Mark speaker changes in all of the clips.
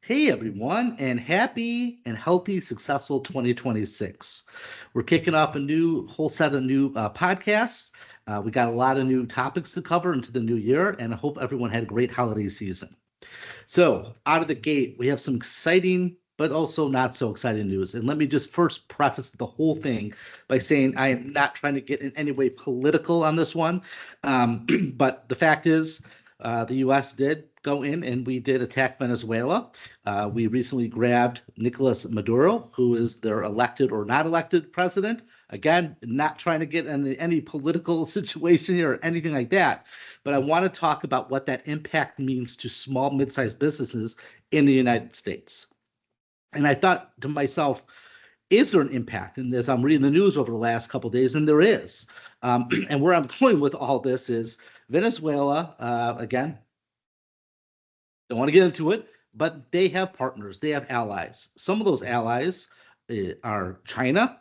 Speaker 1: Hey everyone, and happy and healthy, successful 2026. We're kicking off a whole set of new podcasts. We got a lot of new topics to cover into the new year, and I hope everyone had a great holiday season. So, out of the gate, we have some exciting but also not so exciting news. And let me just first preface the whole thing by saying I am not trying to get in any way political on this one. But the fact is, the US did go in and we did attack Venezuela. We recently grabbed Nicolás Maduro, who is their elected or not elected president. Again, not trying to get in any political situation here or anything like that, but I want to talk about what that impact means to small, mid-sized businesses in the United States. And I thought to myself, is there an impact? And as I'm reading the news over the last couple of days, and there is. And where I'm going with all this is Venezuela, again, don't want to get into it, but they have partners, they have allies. Some of those allies are China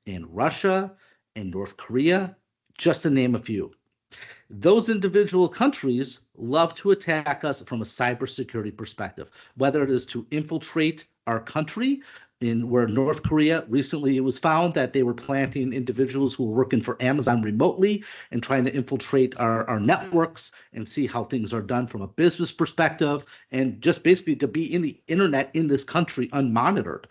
Speaker 1: and Russia and North Korea, just to name a few. Those individual countries love to attack us from a cybersecurity perspective, whether it is to infiltrate our country, in where North Korea recently it was found that they were planting individuals who were working for Amazon remotely and trying to infiltrate our networks and see how things are done from a business perspective, and just basically to be in the internet in this country unmonitored,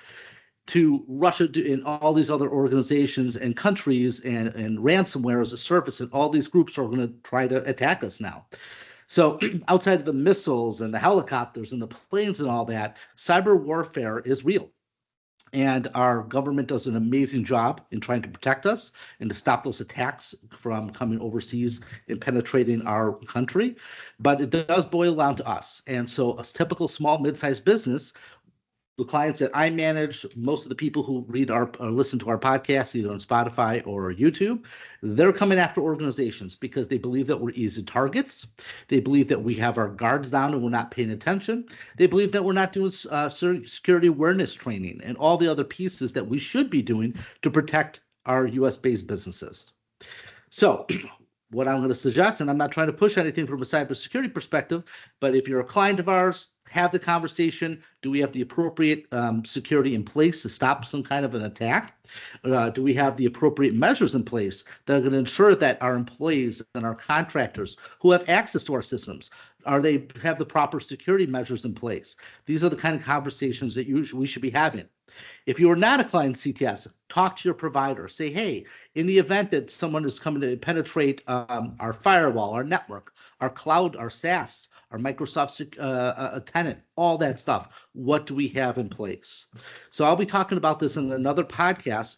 Speaker 1: to Russia and all these other organizations and countries and ransomware as a service, and all these groups are going to try to attack us now. So outside of the missiles and the helicopters and the planes and all that, cyber warfare is real. And our government does an amazing job in trying to protect us and to stop those attacks from coming overseas and penetrating our country. But it does boil down to us. And so a typical small, mid-sized business, the clients that I manage, most of the people who read or listen to our podcast, either on Spotify or YouTube, they're coming after organizations because they believe that we're easy targets. They believe that we have our guards down and we're not paying attention. They believe that we're not doing security awareness training and all the other pieces that we should be doing to protect our US-based businesses. So what I'm going to suggest, and I'm not trying to push anything from a cybersecurity perspective, but if you're a client of ours, have the conversation. Do we have the appropriate security in place to stop some kind of an attack? Do we have the appropriate measures in place that are going to ensure that our employees and our contractors who have access to our systems, they have the proper security measures in place? These are the kind of conversations that we should be having. If you are not a client CTS, talk to your provider. Say, hey, in the event that someone is coming to penetrate our firewall, our network, our cloud, our SaaS, our Microsoft tenant, all that stuff, what do we have in place? So I'll be talking about this in another podcast.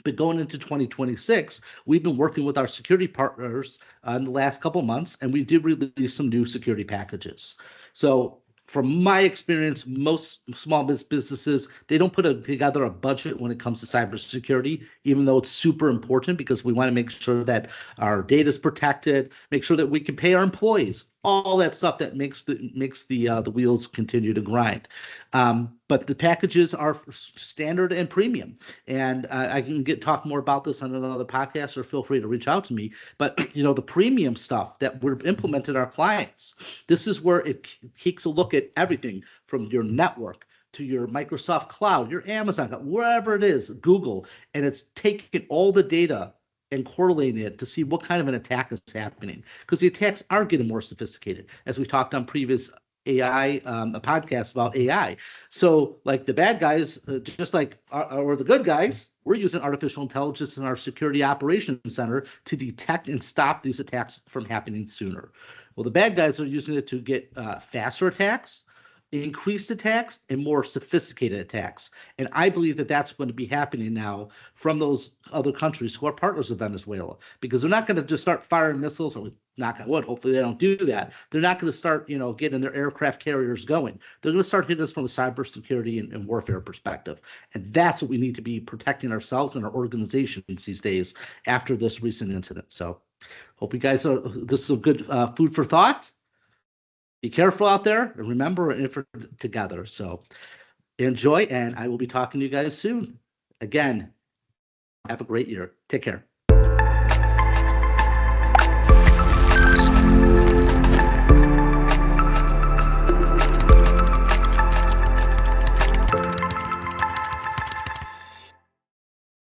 Speaker 1: But going into 2026, we've been working with our security partners in the last couple of months, and we did release some new security packages. So from my experience, most small businesses, they don't put together a budget when it comes to cybersecurity, even though it's super important because we want to make sure that our data is protected, make sure that we can pay our employees, all that stuff that makes the wheels continue to grind. But the packages are standard and premium, and I can talk more about this on another podcast, or feel free to reach out to me. But the premium stuff that we're implementing our clients, this is where it takes a look at everything from your network to your Microsoft cloud, your Amazon, wherever it is, Google, and it's taking all the data and correlating it to see what kind of an attack is happening, because the attacks are getting more sophisticated, as we talked on previous AI, a podcast about AI. So like the bad guys, just like or the good guys, we're using artificial intelligence in our security operations center to detect and stop these attacks from happening sooner. Well, the bad guys are using it to get faster attacks, increased attacks, and more sophisticated attacks. And I believe that that's going to be happening now from those other countries who are partners of Venezuela, because they're not going to just start firing missiles, or knock on wood, hopefully they don't do that. They're not going to start, getting their aircraft carriers going. They're going to start hitting us from a cybersecurity and warfare perspective. And that's what we need to be protecting ourselves and our organizations these days after this recent incident. So hope you guys this is a good food for thought. Be careful out there, and remember, we're in for together. So enjoy, and I will be talking to you guys soon. Again, have a great year. Take care.